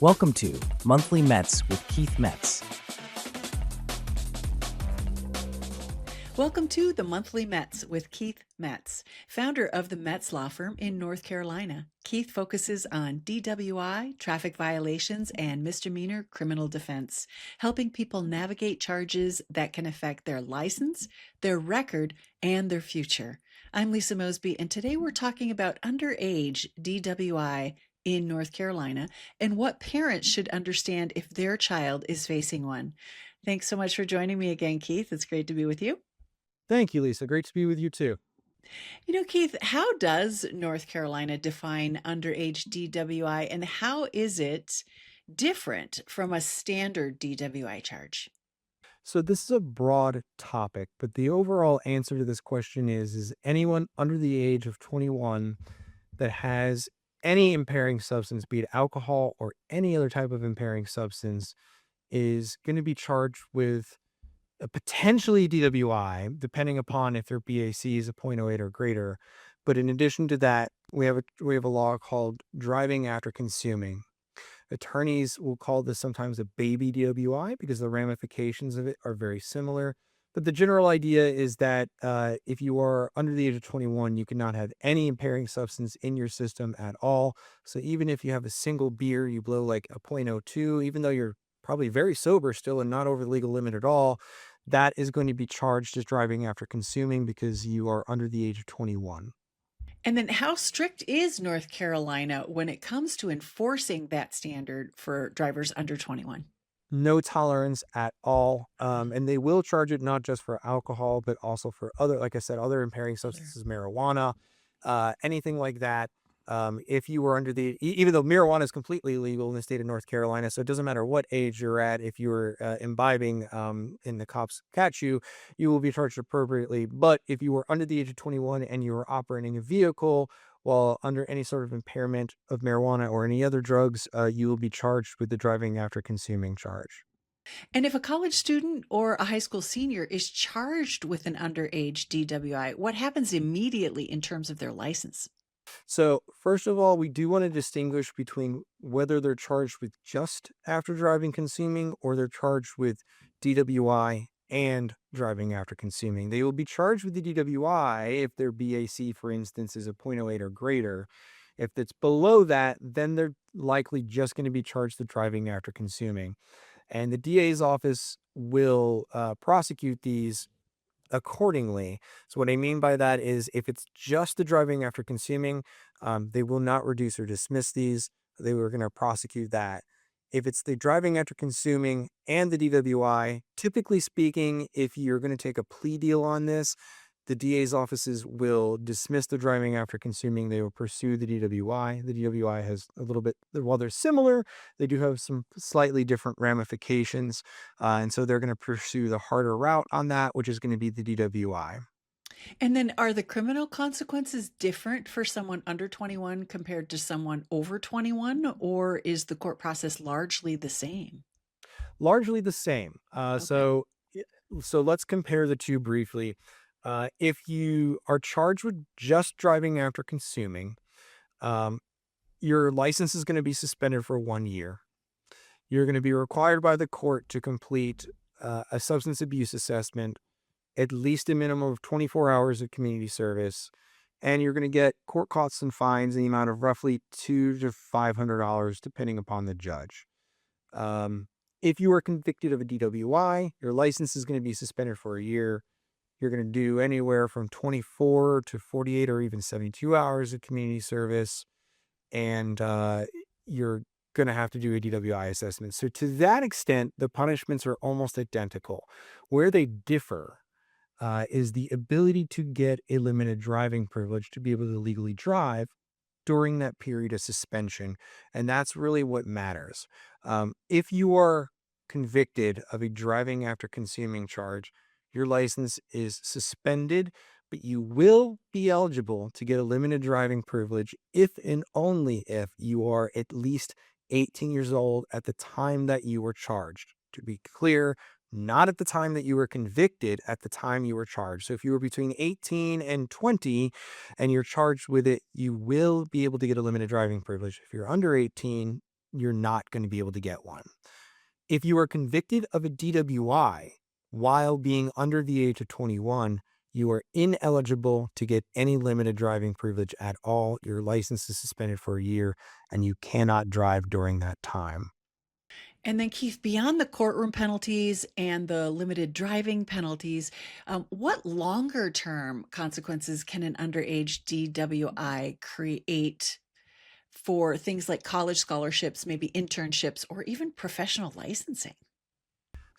Welcome to Monthly Metz with Keith Metz. Welcome to the Monthly Metz with Keith Metz, founder of the Metz Law Firm in North Carolina. Keith focuses on DWI, traffic violations, and misdemeanor criminal defense, helping people navigate charges that can affect their license, their record, and their future. I'm Lisa Mosbey, and today we're talking about underage DWI in North Carolina and what parents should understand if their child is facing one. Thanks so much for joining me again, Keith. It's great to be with you. Thank you, Lisa. Great to be with you too. Keith, how does North Carolina define underage DWI and how is it different from a standard DWI charge? So this is a broad topic, but the overall answer to this question is anyone under the age of 21 that has any impairing substance, be it alcohol or any other type of impairing substance, is going to be charged with a potentially DWI, depending upon if their BAC is a .08 or greater. But in addition to that, we have a law called driving after consuming. Attorneys will call this sometimes a baby DWI because the ramifications of it are very similar. But the general idea is that if you are under the age of 21, you cannot have any impairing substance in your system at all. So even if you have a single beer, you blow like a .02, even though you're probably very sober still and not over the legal limit at all, that is going to be charged as driving after consuming because you are under the age of 21. And then how strict is North Carolina when it comes to enforcing that standard for drivers under 21? No tolerance at all. And they will charge it not just for alcohol, but also for other, like I said, other impairing substances, marijuana, anything like that. If you were under even though marijuana is completely illegal in the state of North Carolina, so it doesn't matter what age you're at, if you're imbibing and the cops catch you, you will be charged appropriately. But if you were under the age of 21 and you were operating a vehicle while under any sort of impairment of marijuana or any other drugs, you will be charged with the driving after consuming charge. And if a college student or a high school senior is charged with an underage DWI, what happens immediately in terms of their license? So first of all, we do want to distinguish between whether they're charged with just after driving consuming or they're charged with DWI and driving after consuming. They will be charged with the DWI if their BAC, for instance, is a .08 or greater. If it's below that, then they're likely just going to be charged with driving after consuming. And the DA's office will prosecute these accordingly. So what I mean by that is if it's just the driving after consuming, they will not reduce or dismiss these. They were going to prosecute that. If it's the driving after consuming and the DWI, typically speaking, if you're going to take a plea deal on this, the DA's offices will dismiss the driving after consuming. They will pursue the DWI. The DWI has a little bit, while they're similar, they do have some slightly different ramifications. And so they're going to pursue the harder route on that, which is going to be the DWI. And then are the criminal consequences different for someone under 21 compared to someone over 21, or is the court process largely the same? Largely the same. Okay. So let's compare the two briefly. If you are charged with just driving after consuming, your license is going to be suspended for 1 year. You're going to be required by the court to complete a substance abuse assessment, at least a minimum of 24 hours of community service, and you're going to get court costs and fines in the amount of roughly $200 to $500, depending upon the judge. If you are convicted of a DWI, your license is going to be suspended for a year. You're going to do anywhere from 24 to 48 or even 72 hours of community service, and you're going to have to do a DWI assessment. So to that extent, the punishments are almost identical. Where they differ is the ability to get a limited driving privilege to be able to legally drive during that period of suspension. And that's really what matters. If you are convicted of a driving after consuming charge, your license is suspended, but you will be eligible to get a limited driving privilege if and only if you are at least 18 years old at the time that you were charged. To be clear, not at the time that you were convicted, at the time you were charged. So if you were between 18 and 20 and you're charged with it, you will be able to get a limited driving privilege. If you're under 18, you're not going to be able to get one. If you are convicted of a DWI while being under the age of 21, you are ineligible to get any limited driving privilege at all. Your license is suspended for a year and you cannot drive during that time. And then, Keith, beyond the courtroom penalties and the limited driving penalties, what longer term consequences can an underage DWI create for things like college scholarships, maybe internships, or even professional licensing?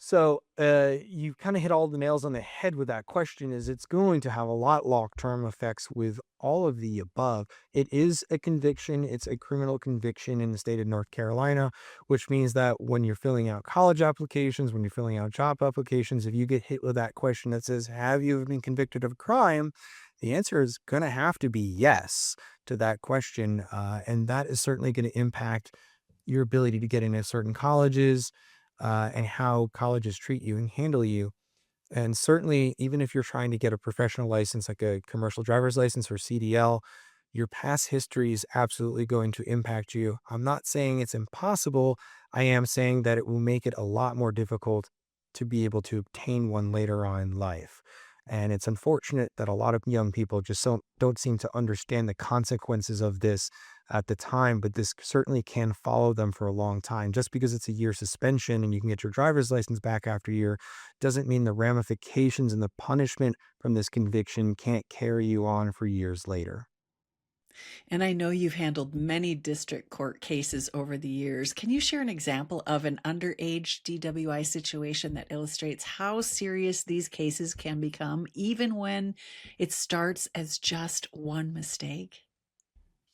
So you kind of hit all the nails on the head with that question. Is it's going to have a lot long-term effects with all of the above. It is a conviction. It's a criminal conviction in the state of North Carolina, which means that when you're filling out college applications, when you're filling out job applications, if you get hit with that question that says, have you ever been convicted of a crime? The answer is going to have to be yes to that question. And that is certainly going to impact your ability to get into certain colleges, and how colleges treat you and handle you. And certainly, even if you're trying to get a professional license, like a commercial driver's license or CDL, your past history is absolutely going to impact you. I'm not saying it's impossible. I am saying that it will make it a lot more difficult to be able to obtain one later on in life. And it's unfortunate that a lot of young people just don't seem to understand the consequences of this at the time, but this certainly can follow them for a long time. Just because it's a year suspension and you can get your driver's license back after a year doesn't mean the ramifications and the punishment from this conviction can't carry you on for years later. And I know you've handled many district court cases over the years. Can you share an example of an underage DWI situation that illustrates how serious these cases can become, even when it starts as just one mistake?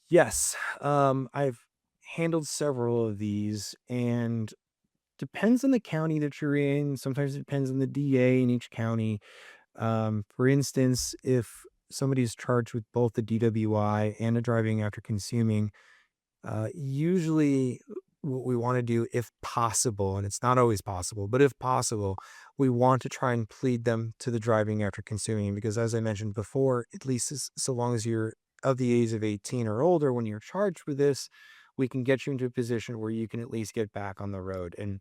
Yes, I've handled several of these, and depends on the county that you're in. Sometimes it depends on the DA in each county. For instance, if somebody is charged with both the DWI and a driving after consuming, usually what we want to do, if possible, and it's not always possible, but if possible, we want to try and plead them to the driving after consuming because, as I mentioned before, at least so long as you're of the age of 18 or older, when you're charged with this, we can get you into a position where you can at least get back on the road. And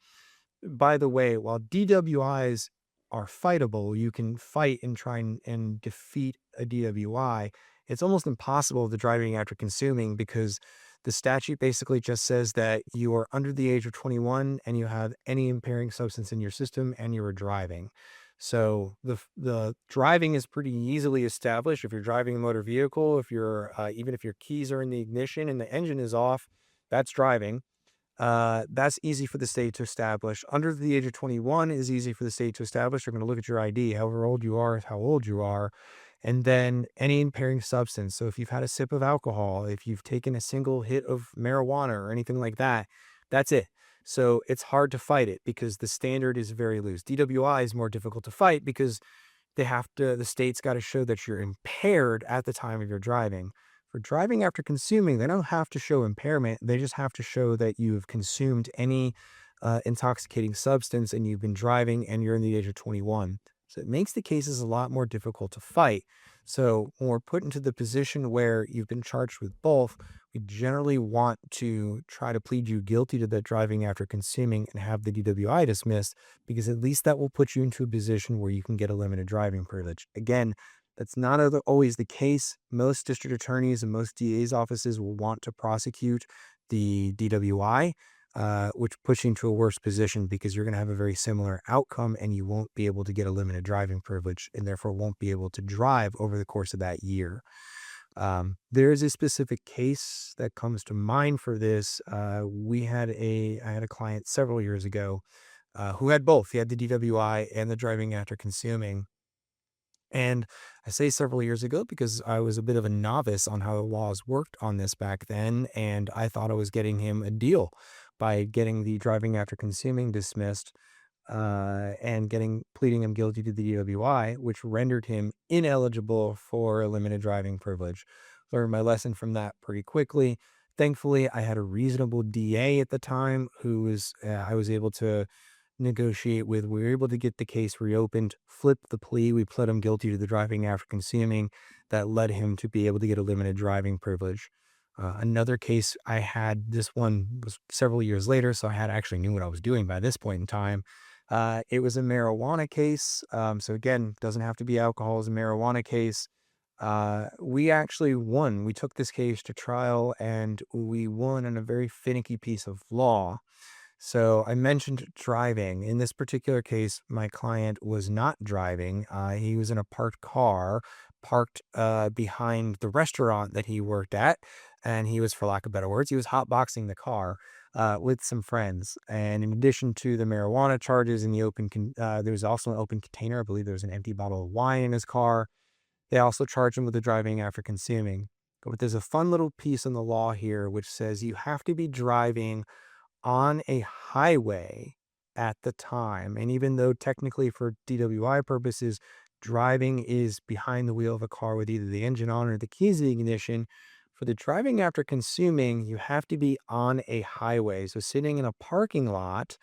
by the way, while DWIs are fightable, you can fight and try and defeat a DWI. It's almost impossible with the driving after consuming because the statute basically just says that you are under the age of 21 and you have any impairing substance in your system and you are driving. So the driving is pretty easily established if you're driving a motor vehicle, if you're even if your keys are in the ignition and the engine is off, that's driving. That's easy for the state to establish. Under the age of 21 is easy for the state to establish. They're going to look at your ID. However old you are is how old you are. And then any impairing substance. So if you've had a sip of alcohol, if you've taken a single hit of marijuana or anything like that, that's it. So it's hard to fight it because the standard is very loose. DWI is more difficult to fight because the state's got to show that you're impaired at the time of your driving. For driving after consuming, they don't have to show impairment. They just have to show that you've consumed any intoxicating substance and you've been driving and you're in the age of 21. So it makes the cases a lot more difficult to fight. So when we're put into the position where you've been charged with both, we generally want to try to plead you guilty to the driving after consuming and have the DWI dismissed because at least that will put you into a position where you can get a limited driving privilege. Again, that's not always the case. Most district attorneys and most DA's offices will want to prosecute the DWI, which puts you into a worse position because you're going to have a very similar outcome and you won't be able to get a limited driving privilege and therefore won't be able to drive over the course of that year. There is a specific case that comes to mind for this. I had a client several years ago who had both. He had the DWI and the driving after consuming. And I say several years ago because I was a bit of a novice on how the laws worked on this back then. And I thought I was getting him a deal by getting the driving after consuming dismissed and pleading him guilty to the DWI, which rendered him ineligible for a limited driving privilege. Learned my lesson from that pretty quickly. Thankfully, I had a reasonable DA at the time I was able to negotiate with. We were able to get the case reopened, flip the plea. We pled him guilty to the driving after consuming. That led him to be able to get a limited driving privilege. Another case I had, this one was several years later, so I had actually knew what I was doing by this point in time. It was a marijuana case. So again, doesn't have to be alcohol, it's a marijuana case. We actually won. We took this case to trial and we won on a very finicky piece of law. So I mentioned driving. In this particular case, my client was not driving. He was in a parked car, parked behind the restaurant that he worked at. And he was, for lack of better words, he was hotboxing the car with some friends. And in addition to the marijuana charges in the there was also an open container. I believe there was an empty bottle of wine in his car. They also charge him with the driving after consuming. But there's a fun little piece in the law here which says you have to be driving on a highway at the time. And even though technically for DWI purposes, driving is behind the wheel of a car with either the engine on or the keys in the ignition, for the driving after consuming, you have to be on a highway. So sitting in a parking lot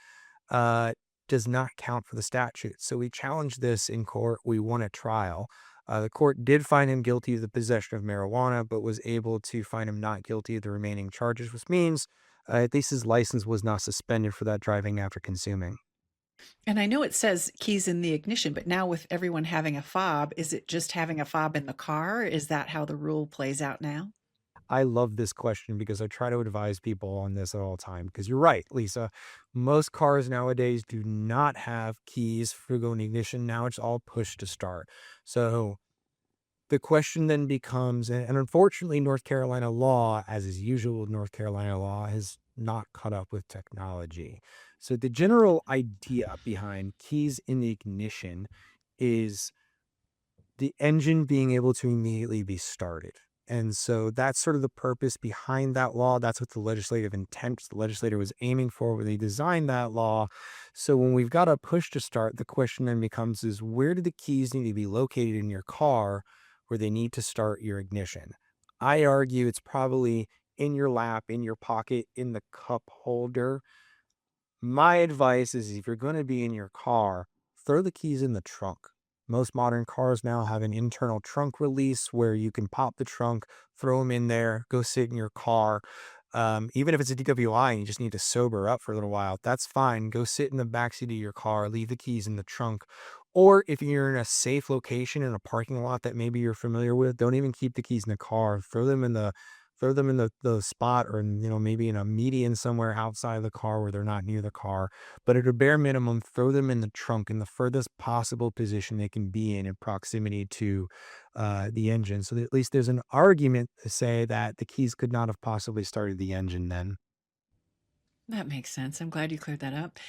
uh, does not count for the statute. So we challenged this in court. We won a trial. The court did find him guilty of the possession of marijuana, but was able to find him not guilty of the remaining charges, which means at least his license was not suspended for that driving after consuming. And I know it says keys in the ignition, but now with everyone having a fob, is it just having a fob in the car? Is that how the rule plays out now? I love this question because I try to advise people on this at all time. Because you're right, Lisa. Most cars nowadays do not have keys for go in ignition. Now it's all push to start. So the question then becomes, and unfortunately, North Carolina law, as is usual with North Carolina law, has not caught up with technology. So the general idea behind keys in the ignition is the engine being able to immediately be started. And so that's sort of the purpose behind that law. That's what the legislative intent the legislator was aiming for when they designed that law. So when we've got a push to start, the question then becomes is where do the keys need to be located in your car where they need to start your ignition? I argue it's probably in your lap, in your pocket, in the cup holder. My advice is if you're going to be in your car, throw the keys in the trunk. Most modern cars now have an internal trunk release where you can pop the trunk, throw them in there, go sit in your car. Even if it's a DWI and you just need to sober up for a little while, that's fine. Go sit in the backseat of your car, leave the keys in the trunk. Or if you're in a safe location in a parking lot that maybe you're familiar with, don't even keep the keys in the car. Throw them in the spot or maybe in a median somewhere outside of the car where they're not near the car. But at a bare minimum, throw them in the trunk in the furthest possible position they can be in proximity to the engine. So that at least there's an argument to say that the keys could not have possibly started the engine then. That makes sense. I'm glad you cleared that up.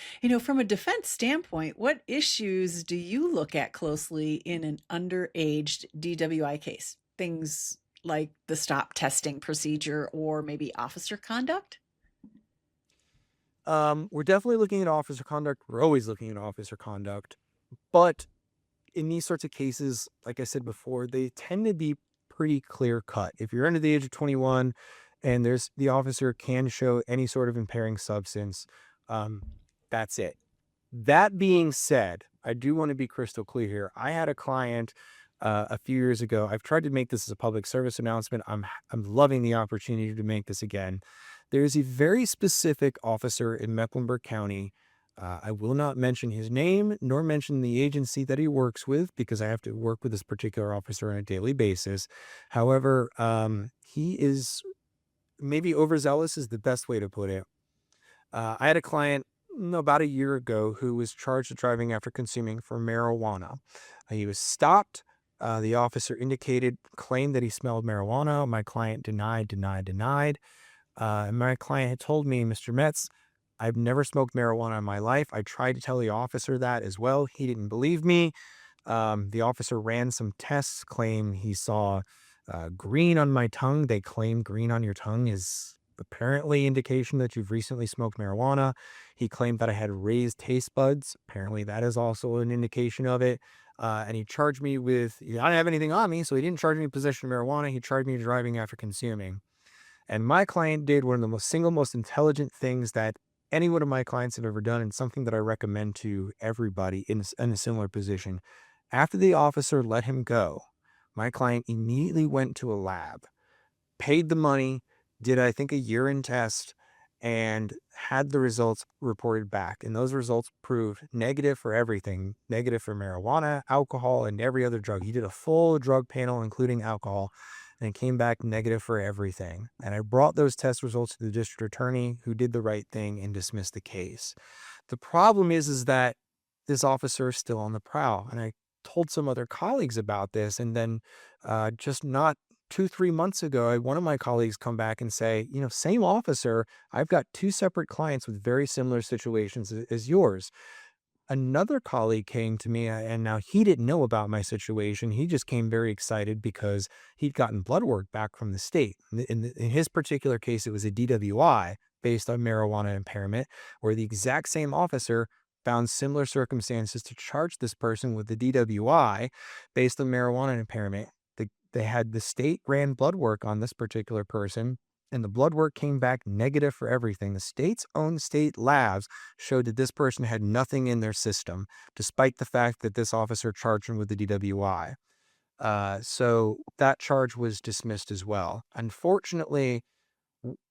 From a defense standpoint, what issues do you look at closely in an underage DWI case? Things like the stop testing procedure or maybe officer conduct? We're definitely looking at officer conduct. We're always looking at officer conduct. But in these sorts of cases, like I said before, they tend to be pretty clear cut. If you're under the age of 21 and the officer can show any sort of impairing substance, that's it. That being said, I do want to be crystal clear here. I had a client a few years ago. I've tried to make this as a public service announcement. I'm loving the opportunity to make this again. There's a very specific officer in Mecklenburg County. I will not mention his name nor mention the agency that he works with because I have to work with this particular officer on a daily basis. However, he is maybe overzealous is the best way to put it. I had a client about a year ago who was charged with driving after consuming for marijuana. He was stopped. The officer claimed that he smelled marijuana. My client denied. And my client had told me, Mr. Metz, I've never smoked marijuana in my life. I tried to tell the officer that as well. He didn't believe me. The officer ran some tests, claimed he saw green on my tongue. They claim green on your tongue is apparently indication that you've recently smoked marijuana. He claimed that I had raised taste buds. Apparently that is also an indication of it. And he charged me with, I didn't have anything on me, so he didn't charge me with possession of marijuana. He charged me driving after consuming. And my client did one of the most intelligent things that any one of my clients have ever done, and something that I recommend to everybody in a similar position. After the officer let him go, my client immediately went to a lab, paid the money, did, I think, a urine test and had the results reported back. And those results proved negative for everything, negative for marijuana, alcohol, and every other drug. He did a full drug panel, including alcohol, and it came back negative for everything. And I brought those test results to the district attorney, who did the right thing and dismissed the case. The problem is that this officer is still on the prowl. And I told some other colleagues about this. And then just not 2, 3 months ago, I had one of my colleagues come back and say, same officer, I've got two separate clients with very similar situations as yours. Another colleague came to me, and now he didn't know about my situation. He just came very excited because he'd gotten blood work back from the state. In his particular case, it was a DWI based on marijuana impairment, where the exact same officer found similar circumstances to charge this person with the DWI based on marijuana impairment. They had the state ran blood work on this particular person, and the blood work came back negative for everything. The state's own state labs showed that this person had nothing in their system, despite the fact that this officer charged him with the DWI. So that charge was dismissed as well. Unfortunately,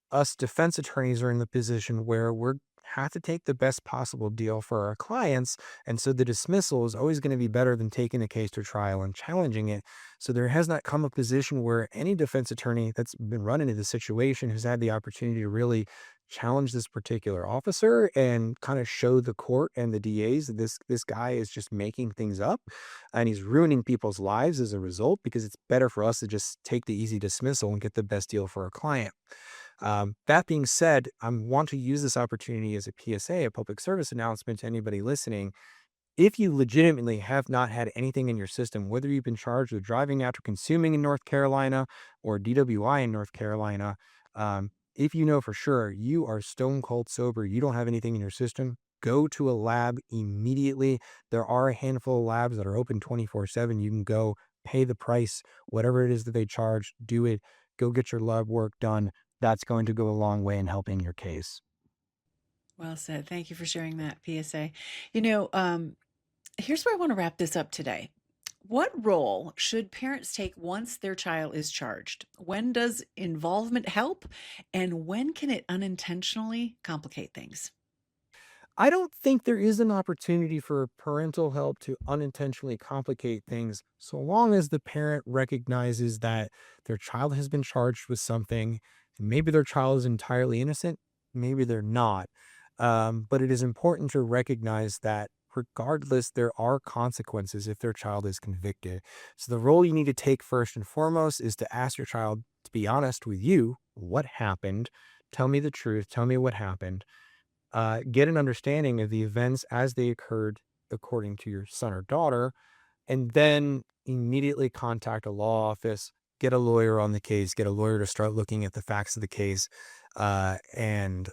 us defense attorneys are in the position where we have to take the best possible deal for our clients. And so the dismissal is always going to be better than taking the case to trial and challenging it. So there has not come a position where any defense attorney that's been run into the situation has had the opportunity to really challenge this particular officer and kind of show the court and the DAs that this guy is just making things up and he's ruining people's lives as a result, because it's better for us to just take the easy dismissal and get the best deal for our client. That being said, I want to use this opportunity as a PSA, a public service announcement to anybody listening. If you legitimately have not had anything in your system, whether you've been charged with driving after consuming in North Carolina or DWI in North Carolina, if you know for sure you are stone cold sober, you don't have anything in your system, go to a lab immediately. There are a handful of labs that are open 24/7. You can go pay the price, whatever it is that they charge, do it, go get your lab work done. That's going to go a long way in helping your case. Well said. Thank you for sharing that PSA. You know, um, Here's where I want to wrap this up today. What role should parents take once their child is charged? When does involvement help? And when can it unintentionally complicate things? I don't think there is an opportunity for parental help to unintentionally complicate things, so long as the parent recognizes that their child has been charged with something. Maybe their child is entirely innocent, maybe they're not. But it is important to recognize that regardless, there are consequences if their child is convicted. So the role you need to take first and foremost is to ask your child to be honest with you. What happened? Tell me the truth. Tell me what happened. Get an understanding of the events as they occurred according to your son or daughter, and then immediately contact a law office, get a lawyer on the case, get a lawyer to start looking at the facts of the case, and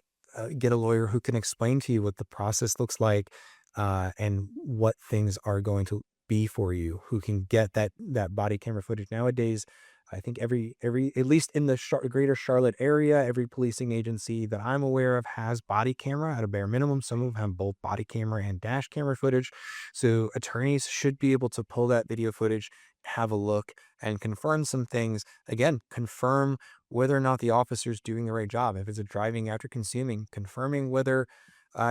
get a lawyer who can explain to you what the process looks like, and what things are going to be for you, who can get that body camera footage. Nowadays, I think every at least in the greater Charlotte area, every policing agency that I'm aware of has body camera at a bare minimum. Some of them have both body camera and dash camera footage. So attorneys should be able to pull that video footage, have a look, and confirm some things. Again, confirm whether or not the officer is doing the right job. If it's a driving after consuming, confirming whether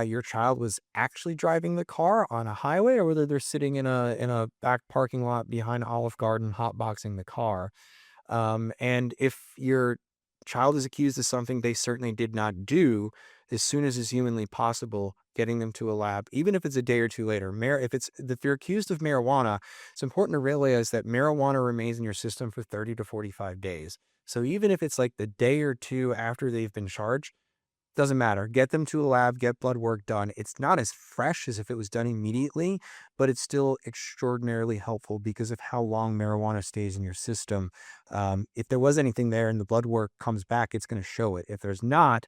your child was actually driving the car on a highway or whether they're sitting in a back parking lot behind Olive Garden hotboxing the car. And if your child is accused of something they certainly did not do, as soon as is humanly possible, getting them to a lab, even if it's a day or two later. If you're accused of marijuana, it's important to realize that marijuana remains in your system for 30 to 45 days. So even if it's like the day or two after they've been charged, doesn't matter. Get them to a lab, get blood work done. It's not as fresh as if it was done immediately, but it's still extraordinarily helpful because of how long marijuana stays in your system. If there was anything there and the blood work comes back, it's going to show it. If there's not,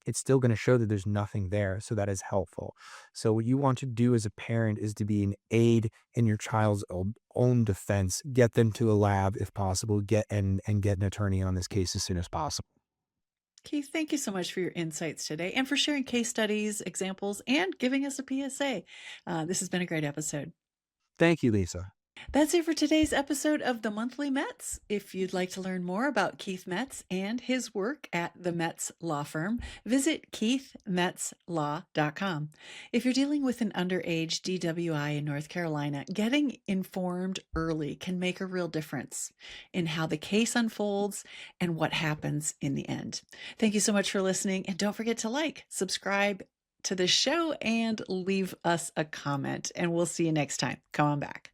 it's still going to show that there's nothing there. So that is helpful. So what you want to do as a parent is to be an aid in your child's own defense. Get them to a lab if possible. Get an attorney on this case as soon as possible. Keith, thank you so much for your insights today and for sharing case studies, examples, and giving us a PSA. This has been a great episode. Thank you, Lisa. That's it for today's episode of the Monthly Metz. If you'd like to learn more about Keith Metz and his work at the Metz Law Firm, visit keithmetzlaw.com. If you're dealing with an underage DWI in North Carolina, getting informed early can make a real difference in how the case unfolds and what happens in the end. Thank you so much for listening, and don't forget to like, subscribe to the show, and leave us a comment. And we'll see you next time. Come on back.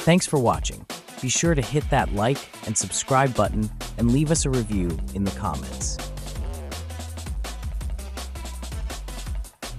Thanks for watching. Be sure to hit that like and subscribe button and leave us a review in the comments.